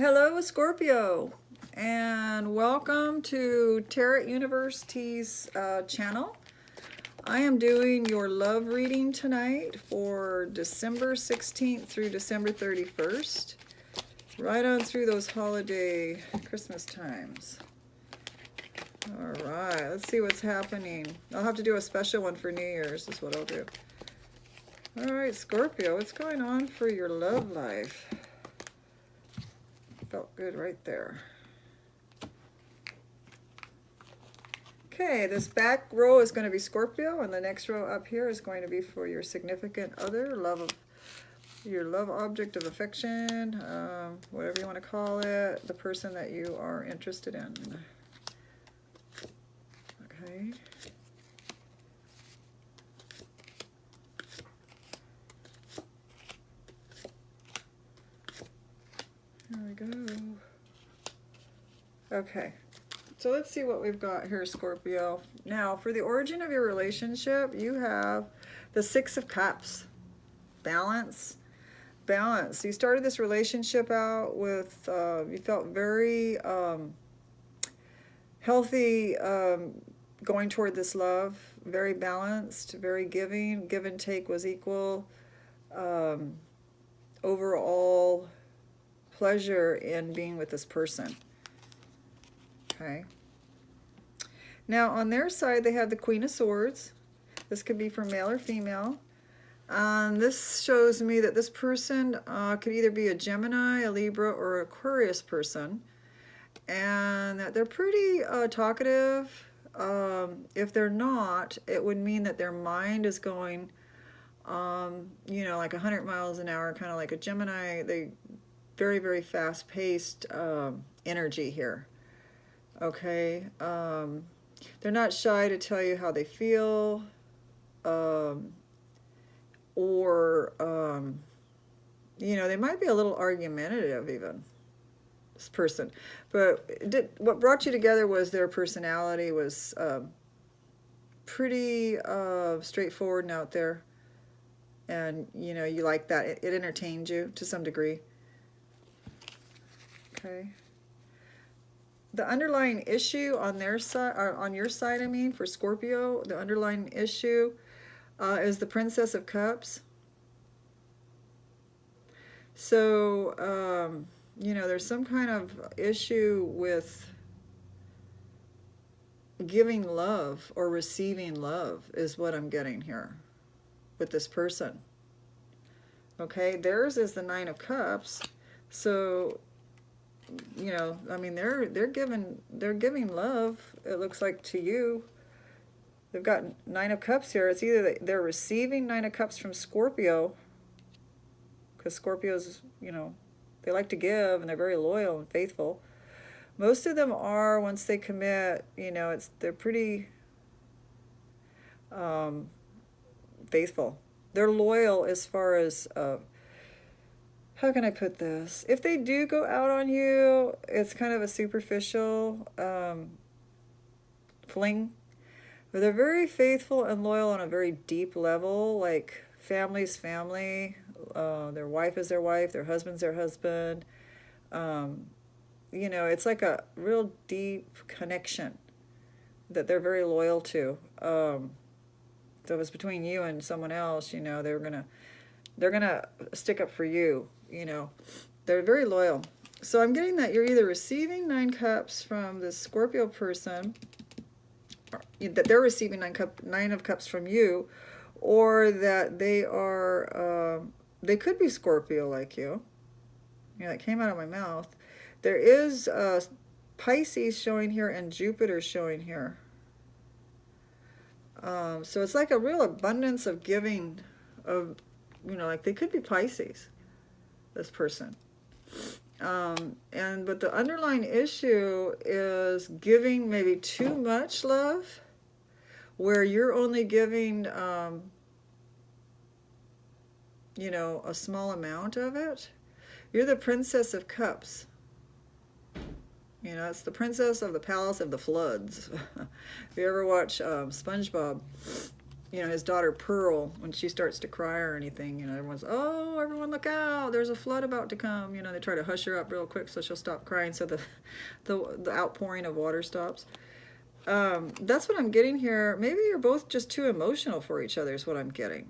Hello, Scorpio, and welcome to Tarot University's channel. I am doing your love reading tonight for December 16th through December 31st, right on through those holiday Christmas times. All right, let's see what's happening. I'll have to do a special one for New Year's is what I'll do. All right, Scorpio, what's going on for your love life? Felt good right there. Okay, this back row is going to be Scorpio, and the next row up here is going to be for your significant other, your love object of affection, whatever you want to call it, the person that you are interested in. Okay. There we go. Okay, so let's see what we've got here, Scorpio. Now, for the origin of your relationship, you have the Six of Cups. Balance. Balance. You started this relationship out with, you felt very healthy going toward this love. Very balanced, very giving. Give and take was equal. Overall pleasure in being with this person. Okay. Now on their side they have the Queen of Swords. This could be for male or female. This shows me that this person could either be a Gemini, a Libra, or Aquarius person, and that they're pretty talkative. If they're not, it would mean that their mind is going you know, like 100 miles an hour, kind of like a Gemini. They very, very fast-paced energy here. Okay, they're not shy to tell you how they feel, or you know, they might be a little argumentative even, this person. But what brought you together was their personality was pretty straightforward and out there, and you know, you like that. It entertained you to some degree. Okay. The underlying issue on their side, or on your side, I mean, for Scorpio, the underlying issue is the Princess of Cups. So, you know, there's some kind of issue with giving love or receiving love is what I'm getting here with this person. Okay, theirs is the Nine of Cups. So, you know, I mean, they're giving love, it looks like, to you. They've got Nine of Cups here. It's either they're receiving Nine of Cups from Scorpio, because Scorpios, you know, they like to give and they're very loyal and faithful. Most of them are, once they commit, you know, they're pretty faithful. They're loyal as far as how can I put this? If they do go out on you, it's kind of a superficial fling. But they're very faithful and loyal on a very deep level, like family's family. Their wife is their wife, their husband's their husband. You know, it's like a real deep connection that they're very loyal to. So if it's between you and someone else, you know, they're gonna stick up for you. You know, they're very loyal. So I'm getting that you're either receiving Nine Cups from this Scorpio person, that they're receiving Nine of Cups from you, or that they are, they could be Scorpio like you. You know, that came out of my mouth. There is Pisces showing here and Jupiter showing here. So it's like a real abundance of giving, of, you know, like they could be Pisces, this person. But the underlying issue is giving maybe too much love, where you're only giving, you know, a small amount of it. You're the Princess of Cups. You know, it's the princess of the palace of the floods. If you ever watch SpongeBob, you know, his daughter Pearl, when she starts to cry or anything, you know, everyone's, oh, everyone look out, there's a flood about to come. You know, they try to hush her up real quick so she'll stop crying, so the outpouring of water stops. That's what I'm getting here. Maybe you're both just too emotional for each other is what I'm getting.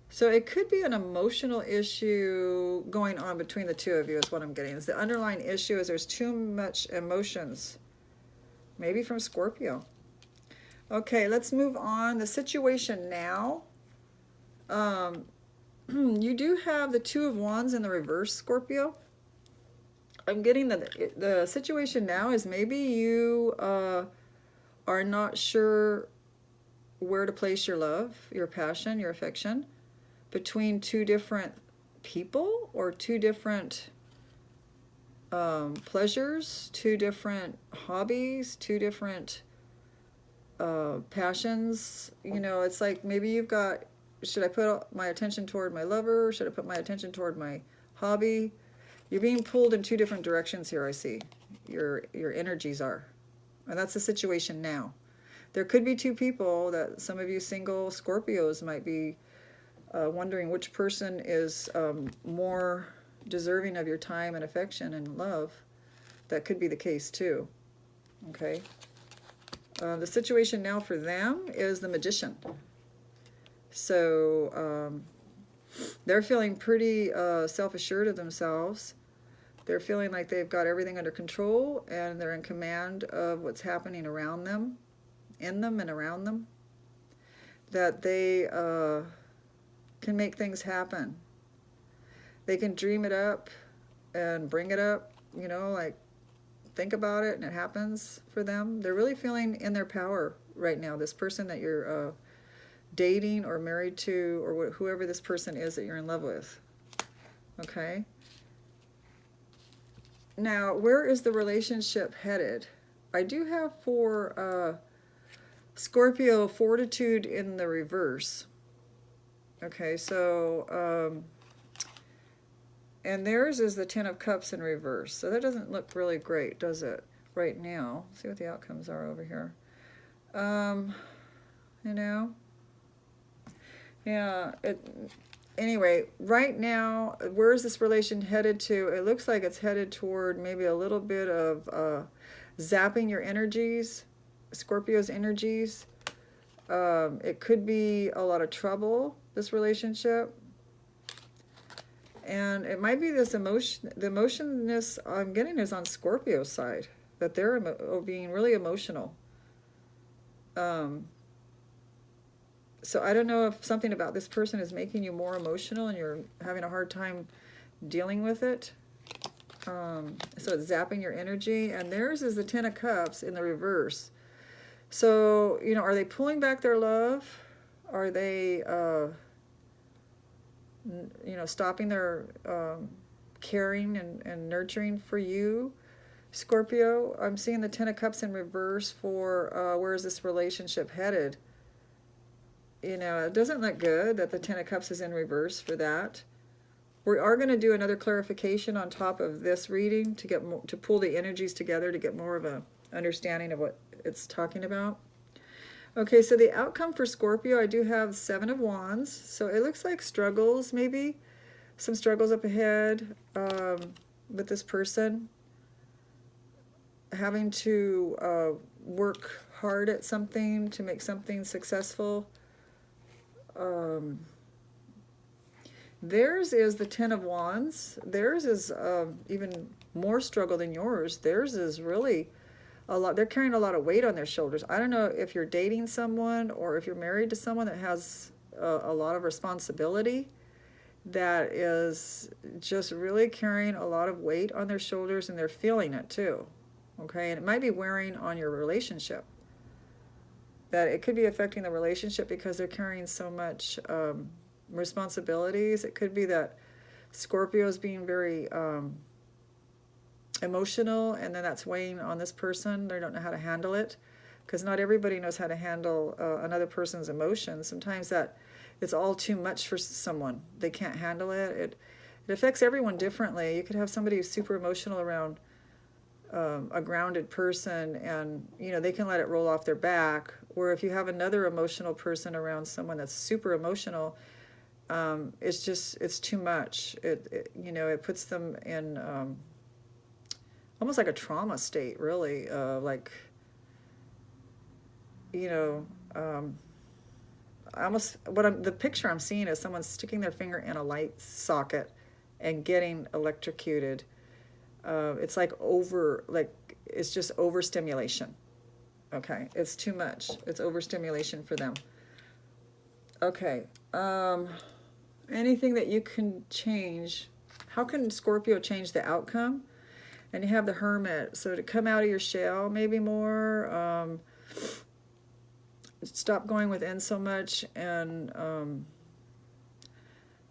So it could be an emotional issue going on between the two of you is what I'm getting. The underlying issue is there's too much emotions, maybe from Scorpio. Okay, let's move on. The situation now. You do have the Two of Wands in the reverse, Scorpio. I'm getting the situation now is maybe you are not sure where to place your love, your passion, your affection between two different people or two different pleasures, two different hobbies, two different passions. You know, it's like maybe you've got, should I put my attention toward my lover? Should I put my attention toward my hobby? You're being pulled in two different directions here, I see. Your energies are. And that's the situation now. There could be two people that some of you single Scorpios might be wondering which person is more deserving of your time and affection and love. That could be the case too. Okay. The situation now for them is the Magician. So they're feeling pretty self-assured of themselves. They're feeling like they've got everything under control and they're in command of what's happening around them, in them and around them. That they can make things happen. They can dream it up and bring it up, you know, like think about it and it happens for them. They're really feeling in their power right now. This person that you're dating or married to, or whoever this person is that you're in love with. Okay? Now, where is the relationship headed? I do have for Scorpio Fortitude in the reverse. Okay, so, and theirs is the Ten of Cups in reverse. So that doesn't look really great, does it, right now? Let's see what the outcomes are over here. You know? Yeah, anyway, right now, where is this relation headed to? It looks like it's headed toward maybe a little bit of zapping your energies, Scorpio's energies. It could be a lot of trouble, this relationship. And it might be this emotion, the emotionness I'm getting is on Scorpio's side, that they're being really emotional. So I don't know if something about this person is making you more emotional and you're having a hard time dealing with it. So it's zapping your energy. And theirs is the Ten of Cups in the reverse. So, you know, are they pulling back their love? Are they, you know, stopping their caring and nurturing for you, Scorpio? I'm seeing the Ten of Cups in reverse for where is this relationship headed? You know, it doesn't look good that the Ten of Cups is in reverse for that. We are going to do another clarification on top of this reading to get more, to pull the energies together to get more of a understanding of what it's talking about. Okay, so the outcome for Scorpio, I do have Seven of Wands. So it looks like struggles, maybe some struggles up ahead with this person. Having to work hard at something to make something successful. Theirs is the Ten of Wands. Theirs is even more struggle than yours. Theirs is really a lot. They're carrying a lot of weight on their shoulders. I don't know if you're dating someone or if you're married to someone that has a lot of responsibility, that is just really carrying a lot of weight on their shoulders, and they're feeling it too. Okay, and it might be wearing on your relationship. That it could be affecting the relationship because they're carrying so much responsibilities. It could be that Scorpio is being very emotional, and then that's weighing on this person. They don't know how to handle it, because not everybody knows how to handle another person's emotions. Sometimes that it's all too much for someone. They can't handle it. It affects everyone differently. You could have somebody who's super emotional around a grounded person, and they can let it roll off their back. Where if you have another emotional person around someone that's super emotional, it's too much. It puts them in almost like a trauma state, really. Like, the picture I'm seeing is someone sticking their finger in a light socket and getting electrocuted. It's it's just overstimulation. Okay, it's too much. It's overstimulation for them. Okay, anything that you can change. How can Scorpio change the outcome? And you have the Hermit. So to come out of your shell, maybe more. Stop going within so much and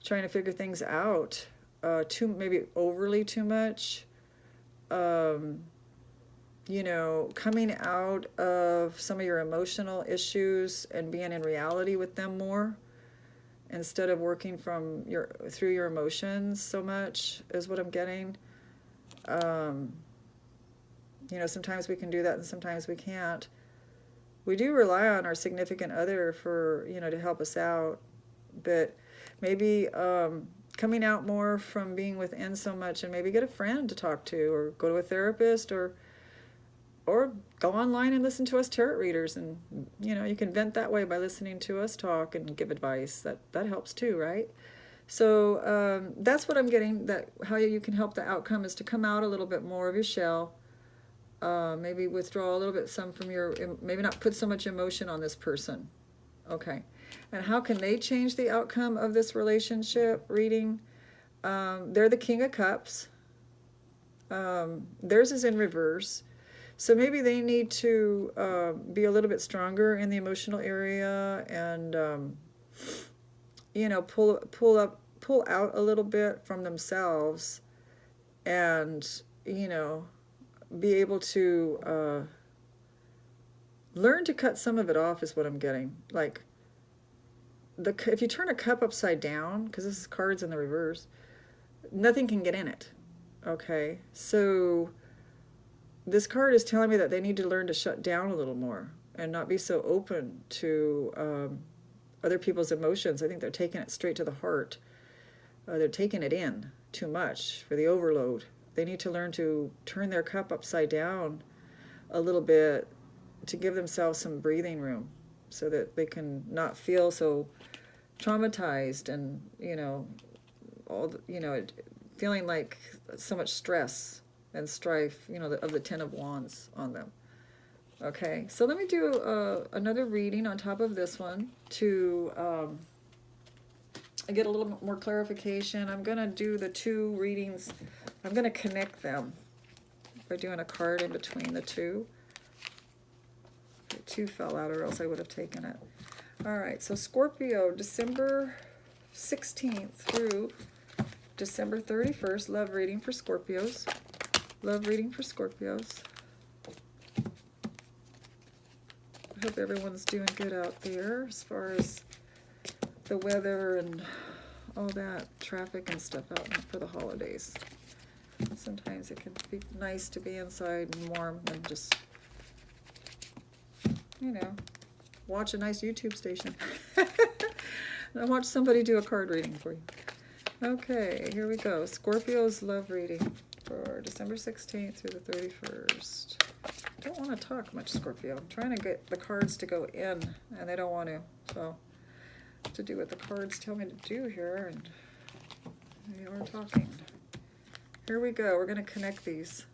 trying to figure things out. Maybe overly too much. Coming out of some of your emotional issues and being in reality with them more, instead of working through your emotions so much, is what I'm getting. Sometimes we can do that and sometimes we can't. We do rely on our significant other for, to help us out, but maybe coming out more from being within so much, and maybe get a friend to talk to, or go to a therapist, or go online and listen to us tarot readers, and you can vent that way by listening to us talk and give advice. That helps too, right? So that's what I'm getting, that how you can help the outcome is to come out a little bit more of your shell. Maybe withdraw a little bit maybe not put so much emotion on this person. Okay. And how can they change the outcome of this relationship reading? They're the King of Cups. Theirs is in reverse. So maybe they need to be a little bit stronger in the emotional area, and pull out a little bit from themselves, and be able to learn to cut some of it off, is what I'm getting. Like, if you turn a cup upside down, because this is cards in the reverse, nothing can get in it. Okay, so this card is telling me that they need to learn to shut down a little more and not be so open to other people's emotions. I think they're taking it straight to the heart. They're taking it in too much for the overload. They need to learn to turn their cup upside down a little bit to give themselves some breathing room, so that they can not feel so traumatized and, feeling like so much stress and strife, of the Ten of Wands on them. Okay, so let me do another reading on top of this one to get a little more clarification. I'm going to do the two readings. I'm going to connect them by doing a card in between the two. The two fell out, or else I would have taken it. All right, so Scorpio, December 16th through December 31st, love reading for Scorpios. Love reading for Scorpios. I hope everyone's doing good out there as far as the weather and all that traffic and stuff out for the holidays. Sometimes it can be nice to be inside and warm and just, watch a nice YouTube station. And watch somebody do a card reading for you. Okay, here we go. Scorpio's love reading for December 16th through the 31st. I don't want to talk much, Scorpio. I'm trying to get the cards to go in, and they don't want to. So, I have to do what the cards tell me to do here, and we are talking. Here we go. We're going to connect these.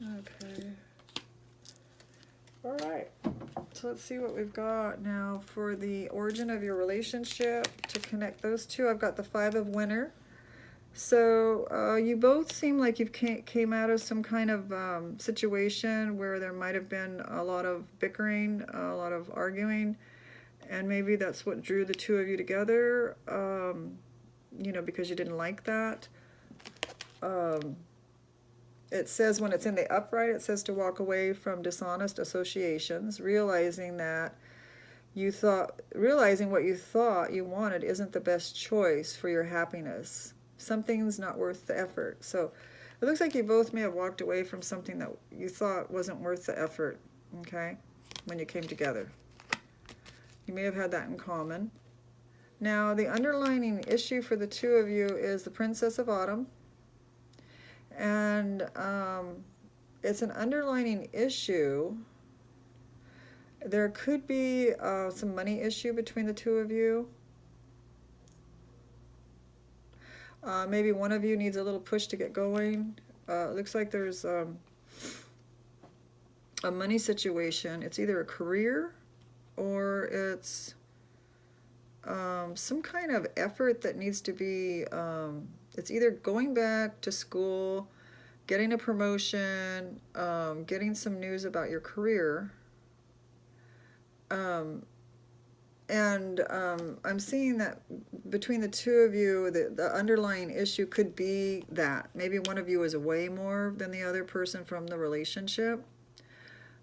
Okay. All right. So let's see what we've got now for the origin of your relationship. To connect those two, I've got the Five of Winter. So you both seem like you've came out of some kind of situation where there might have been a lot of bickering, a lot of arguing, and maybe that's what drew the two of you together, because you didn't like that. It says when it's in the upright, it says to walk away from dishonest associations, realizing that you thought, realizing what you thought you wanted isn't the best choice for your happiness. Something's not worth the effort. So it looks like you both may have walked away from something that you thought wasn't worth the effort, okay, when you came together. You may have had that in common. Now, the underlining issue for the two of you is the Princess of Autumn. And it's an underlining issue. There could be some money issue between the two of you. Maybe one of you needs a little push to get going. It looks like there's a money situation. It's either a career or it's some kind of effort that needs to be, it's either going back to school, getting a promotion, getting some news about your career. I'm seeing that between the two of you, the underlying issue could be that maybe one of you is away more than the other person from the relationship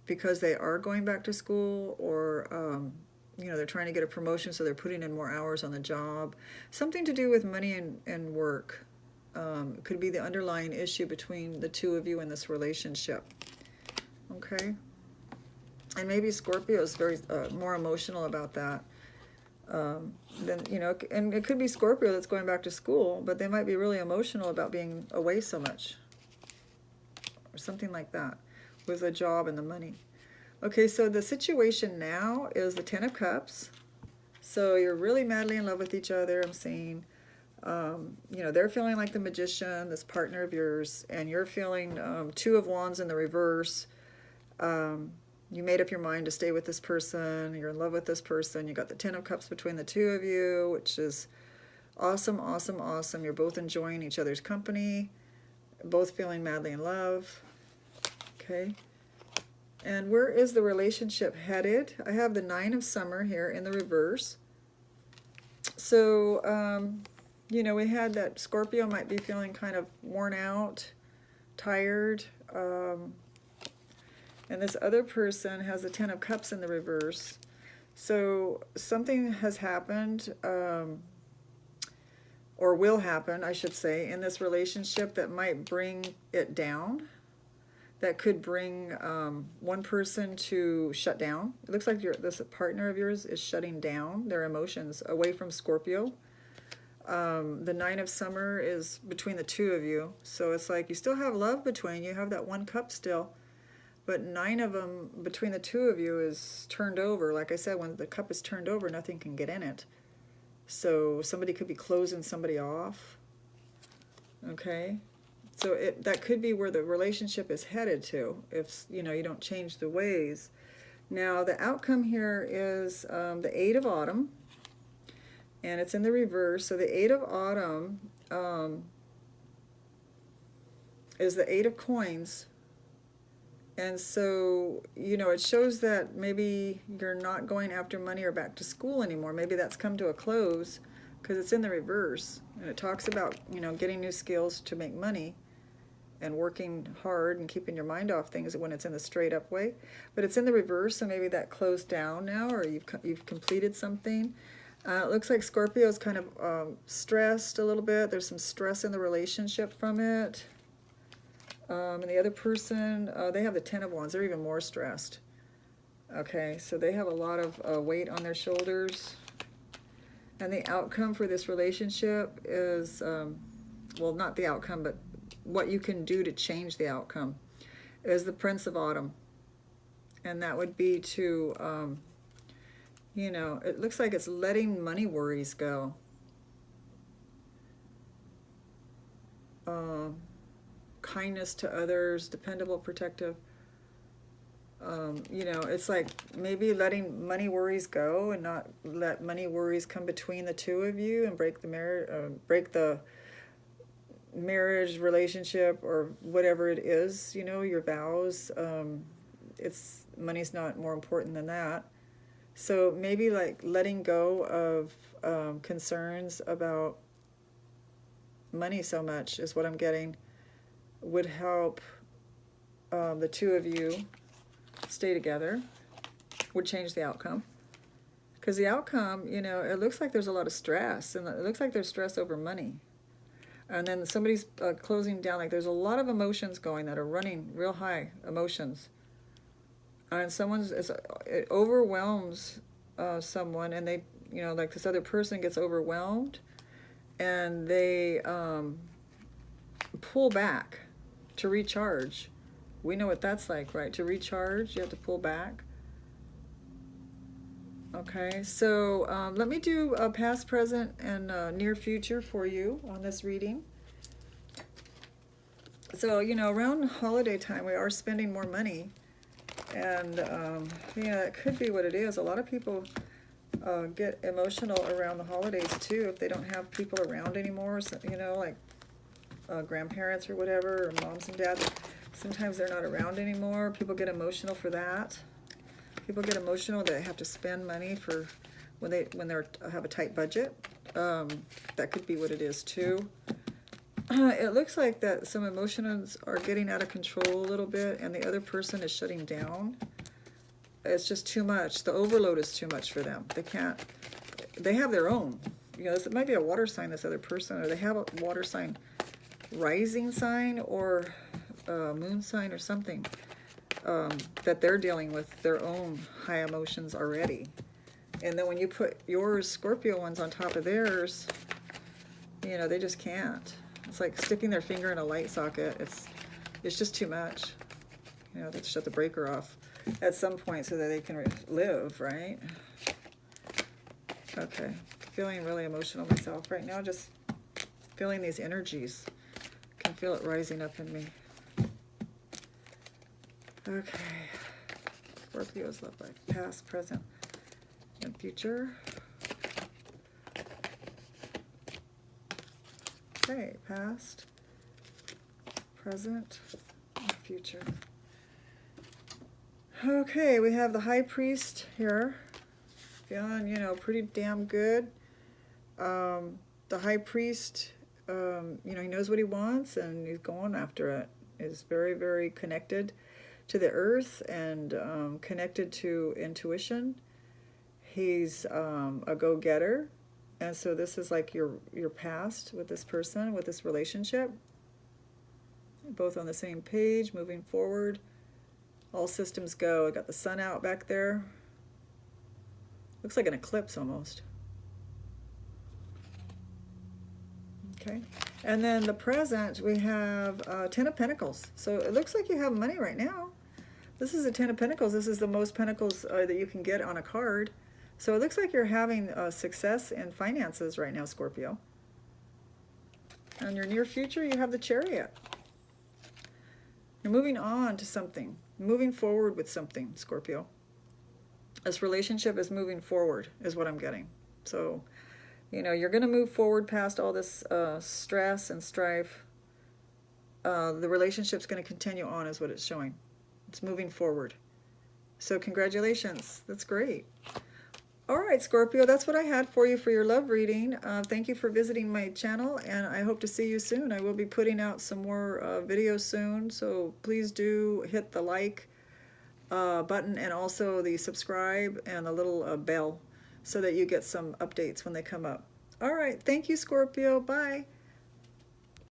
because they are going back to school, or you know, they're trying to get a promotion, so they're putting in more hours on the job. Something to do with money and work could be the underlying issue between the two of you in this relationship. Okay? And maybe Scorpio is very more emotional about that. Then, you know, and it could be Scorpio that's going back to school, but they might be really emotional about being away so much, or something like that, with a job and the money. Okay, so the situation now is the Ten of Cups. So you're really madly in love with each other, I'm seeing. You know, they're feeling like the Magician, this partner of yours, and you're feeling Two of Wands in the reverse. You made up your mind to stay with this person. You're in love with this person. You got the Ten of Cups between the two of you, which is awesome, awesome, awesome. You're both enjoying each other's company, both feeling madly in love. Okay. And where is the relationship headed? I have the Nine of Summer here in the reverse. So, you know, we had that Scorpio might be feeling kind of worn out, tired. And this other person has the Ten of Cups in the reverse. So something has happened, or will happen, I should say, in this relationship that might bring it down. That could bring one person to shut down. It looks like this partner of yours is shutting down their emotions away from Scorpio. The Nine of Summer is between the two of you. So it's like you still have love between you. You have that one cup still. But 9 of them between the two of you is turned over. Like I said, when the cup is turned over, nothing can get in it. So somebody could be closing somebody off. Okay? So that could be where the relationship is headed to, if you know you don't change the ways. Now the outcome here is the Eight of Autumn, and it's in the reverse. So the Eight of Autumn is the Eight of Coins. And so, you know, it shows that maybe you're not going after money or back to school anymore. Maybe that's come to a close because it's in the reverse. And it talks about, you know, getting new skills to make money and working hard and keeping your mind off things when it's in the straight up way. But it's in the reverse, so maybe that closed down now, or you've completed something. It looks like Scorpio is kind of stressed a little bit. There's some stress in the relationship from it. And the other person, they have the Ten of Wands. They're even more stressed. Okay, so they have a lot of weight on their shoulders. And the outcome for this relationship is, well, not the outcome, but what you can do to change the outcome, is the Prince of Autumn. And that would be to, you know, it looks like it's letting money worries go. Kindness to others, dependable, protective. You know, it's like maybe letting money worries go and not let money worries come between the two of you and break the marriage relationship or whatever it is, you know, your vows. It's money's not more important than that. So maybe like letting go of concerns about money so much is what I'm getting, would help the two of you stay together, would change the outcome. Because the outcome, you know, it looks like there's a lot of stress, and it looks like there's stress over money. And then somebody's closing down, like there's a lot of emotions going that are running real high emotions. And it overwhelms someone, and they, you know, like this other person gets overwhelmed, and they pull back to recharge. We know what that's like, right? To recharge, you have to pull back. Okay, so let me do a past, present, and near future for you on this reading. So, you know, around holiday time, we are spending more money. And, yeah, it could be what it is. A lot of people get emotional around the holidays, too, if they don't have people around anymore, so, you know, like grandparents or whatever, or moms and dads. Sometimes they're not around anymore. People get emotional for that. People get emotional that they have to spend money for when they have a tight budget. That could be what it is too. It looks like that some emotions are getting out of control a little bit, and the other person is shutting down. It's just too much. The overload is too much for them. They can't. They have their own. You know, it might be a water sign. This other person, or they have a water sign, rising sign, or moon sign, or something. That they're dealing with their own high emotions already. And then when you put yours, Scorpio ones, on top of theirs, you know, they just can't. It's like sticking their finger in a light socket. It's just too much. You know, they have to shut the breaker off at some point so that they can live, right? Okay, feeling really emotional myself right now, just feeling these energies. Can feel it rising up in me. Okay, Scorpio's love life, past, present, and future. Okay, past, present, and future. Okay, we have the High Priest here, feeling, you know, pretty damn good. The High Priest, you know, he knows what he wants, and he's going after it. He's very, very connected to the earth, and connected to intuition. He's a go-getter, and so this is like your past with this person, with this relationship. Both on the same page, moving forward. All systems go. I got the sun out back there. Looks like an eclipse almost. Okay, and then the present, we have Ten of Pentacles. So it looks like you have money right now. This is a Ten of Pentacles. This is the most pentacles that you can get on a card. So it looks like you're having success in finances right now, Scorpio. And your near future, you have the Chariot. You're moving on to something, moving forward with something, Scorpio. This relationship is moving forward, is what I'm getting. So, you know, you're going to move forward past all this stress and strife. The relationship's going to continue on, is what it's showing. It's moving forward. So congratulations. That's great. All right, Scorpio, that's what I had for you for your love reading. Thank you for visiting my channel, and I hope to see you soon. I will be putting out some more videos soon, so please do hit the like button, and also the subscribe and the little bell, so that you get some updates when they come up. All right, thank you, Scorpio. Bye.